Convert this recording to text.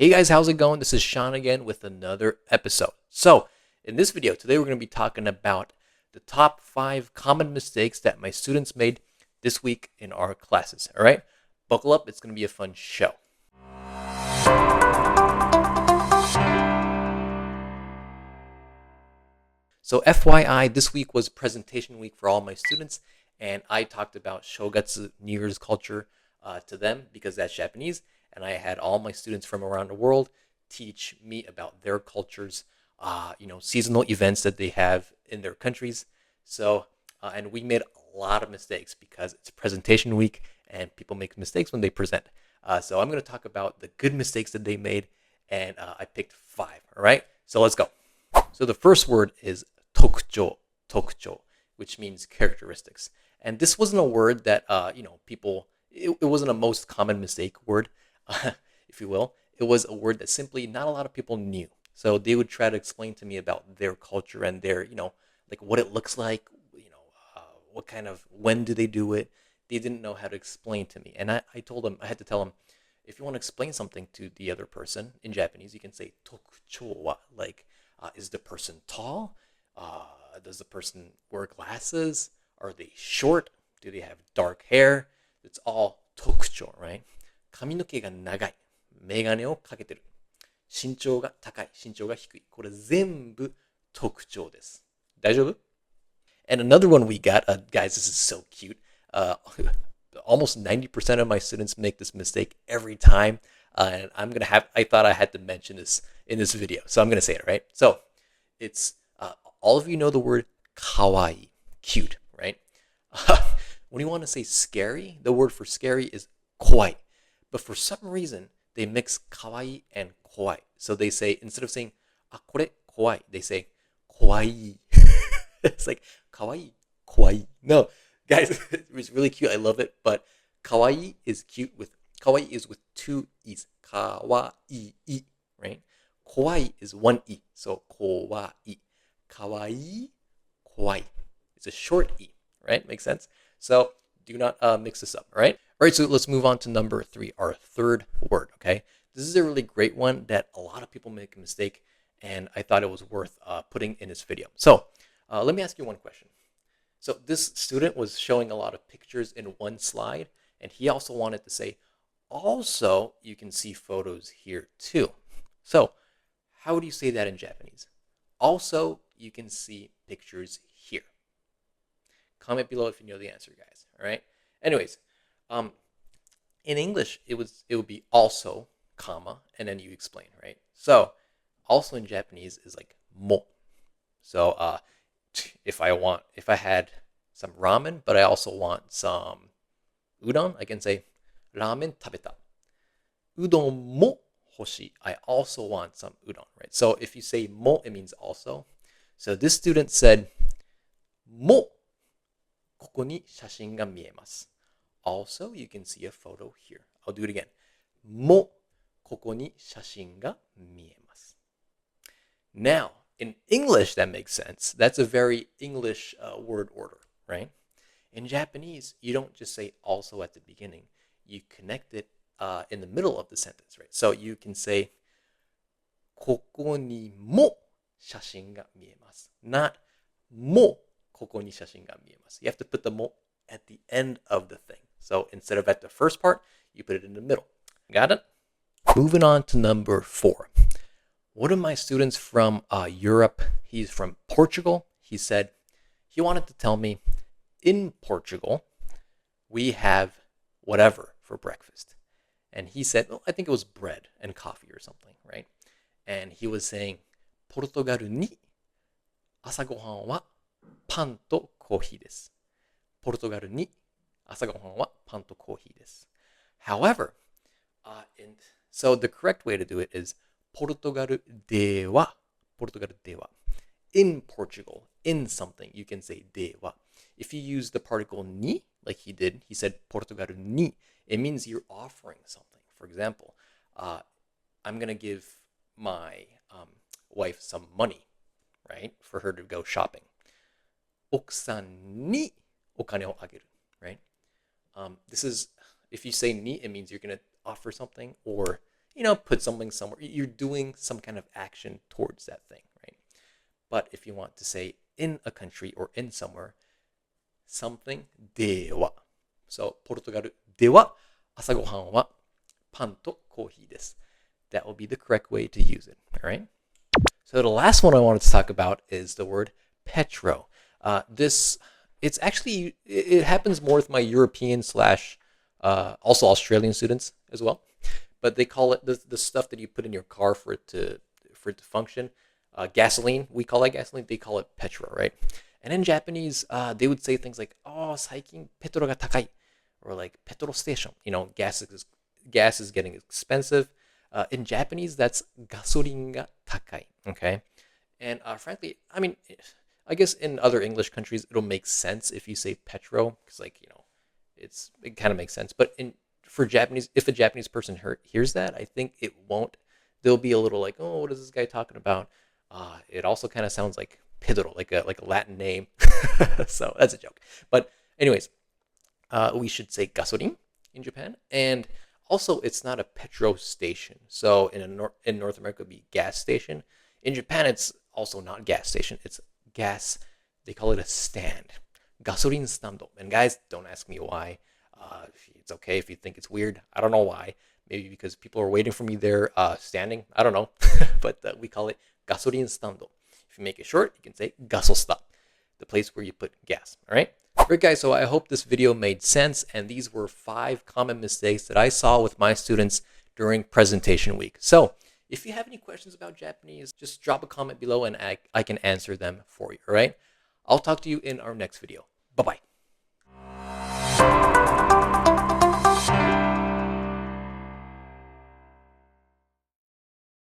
Hey guys, how's it going? This is Sean again with another episode. So, in this video, today we're going to be talking about the top 5 common mistakes that my students made this week in our classes. All right? Buckle up, it's going to be a fun show. So, FYI, this week was presentation week for all my students, and I talked about Shogatsu New Year's culture to them because that's Japanese. And I had all my students from around the world teach me about their cultures, seasonal events that they have in their countries. So, and we made a lot of mistakes because it's presentation week and people make mistakes when they present. So I'm going to talk about the good mistakes that they made, and I picked 5. All right, so let's go. So the first word is tokucho, which means characteristics. And this wasn't a word that people. It wasn't a most common mistake word. If you will. It was a word that simply not a lot of people knew. So they would try to explain to me about their culture and their, like what it looks like, what kind of, when do they do it? They didn't know how to explain to me. And I told them, I had to tell them, if you want to explain something to the other person in Japanese, you can say tokucho wa, like, is the person tall? Does the person wear glasses? Are they short? Do they have dark hair? It's all tokucho, right? 髪の毛が長い。メガネをかけてる。身長が高い。身長が低い。これ全部特徴です。大丈夫? And another one we got, guys, this is so cute. Almost 90% of my students make this mistake every time. And I thought I had to mention this in this video. So I'm going to say it, right? So it's, all of you know the word kawaii, cute, right? When you want to say scary, the word for scary is kawaii. But for some reason, they mix kawaii and kowai. So they say, instead of saying, kore kowai, they say, kawaii. It's like, kawaii, kawaii. No, guys, it's really cute. I love it. But kawaii is with 2 E's. Kawaii, right? Kowai is 1 E. So kawaii. Kawaii, kawaii. It's a short E, right? Makes sense? So do not mix this up, all right? All right, so let's move on to number 3, our third word, okay? This is a really great one that a lot of people make a mistake, and I thought it was worth putting in this video. So let me ask you one question. So this student was showing a lot of pictures in one slide, and he also wanted to say, also, you can see photos here too. So how do you say that in Japanese? Also, you can see pictures here. Comment below if you know the answer, guys, all right? Anyways, in English, it would be also, comma, and then you explain, right? So, also in Japanese is like mo. So, if I had some ramen, but I also want some udon, I can say ramen tabeta. Udon mo hoshi. I also want some udon, right? So if you say mo, it means also. So this student said mo. ここに写真が見えます。Also, you can see a photo here. I'll do it again. も、ここに写真が見えます。Now, in English, that makes sense. That's a very English word order, right? In Japanese, you don't just say also at the beginning. You connect it in the middle of the sentence, right? So you can say ここにも写真が見えます。Not も ここに写真が見えます. You have to put the mo at the end of the thing. So instead of at the first part, you put it in the middle. Got it? Moving on to number 4. One of my students from Europe, he's from Portugal. He said he wanted to tell me, in Portugal, we have whatever for breakfast. And he said, well, I think it was bread and coffee or something, right? And he was saying, ポルトガルに朝ごはんはパンとコーヒーです。ポルトガルに朝ごはんはパンとコーヒーです。However, so the correct way to do it is ポルトガルでは、ポルトガルでは. In Portugal, in something, you can say では. If you use the particle ni, like he did, he said ポルトガルに, it means you're offering something. For example, I'm going to give my wife some money, right, for her to go shopping. 奥さんにお金をあげる, right? This is, if you say ni, it means you're going to offer something, or put something somewhere. You're doing some kind of action towards that thing, right? But if you want to say in a country or in somewhere, something では。So, ポルトガルでは朝ごはんはパンとコーヒーです。That will be the correct way to use it, all right? So the last one I wanted to talk about is the word petro. It's actually, it happens more with my European slash also Australian students as well. But they call it the stuff that you put in your car for it to function. Gasoline, we call it gasoline. They call it petro, right? And in Japanese, they would say things like, "Oh, 最近ペトロが高い," or like "petrol station." Gas is getting expensive. In Japanese, that's ガソリンが高い. Okay, and frankly, I mean, I guess in other English countries, it'll make sense if you say petro, because it kind of makes sense. But for Japanese, if a Japanese person hears that, I think it won't. They'll be a little like, "Oh, what is this guy talking about?" It also kind of sounds like Pedro, like a Latin name. So that's a joke. But anyways, we should say gasoline in Japan, and also it's not a petro station. So in North America, it'd be gas station. In Japan, it's also not gas station. It's gas. They call it a stand. Gasoline stando. And guys, don't ask me why. It's okay if you think it's weird. I don't know why. Maybe because people are waiting for me there standing. I don't know. But we call it gasoline stando. If you make it short, you can say gasosta, the place where you put gas. All right? Great, guys. So I hope this video made sense. And these were 5 common mistakes that I saw with my students during presentation week. So if you have any questions about Japanese, just drop a comment below and I can answer them for you. All right? I'll talk to you in our next video. Bye-bye.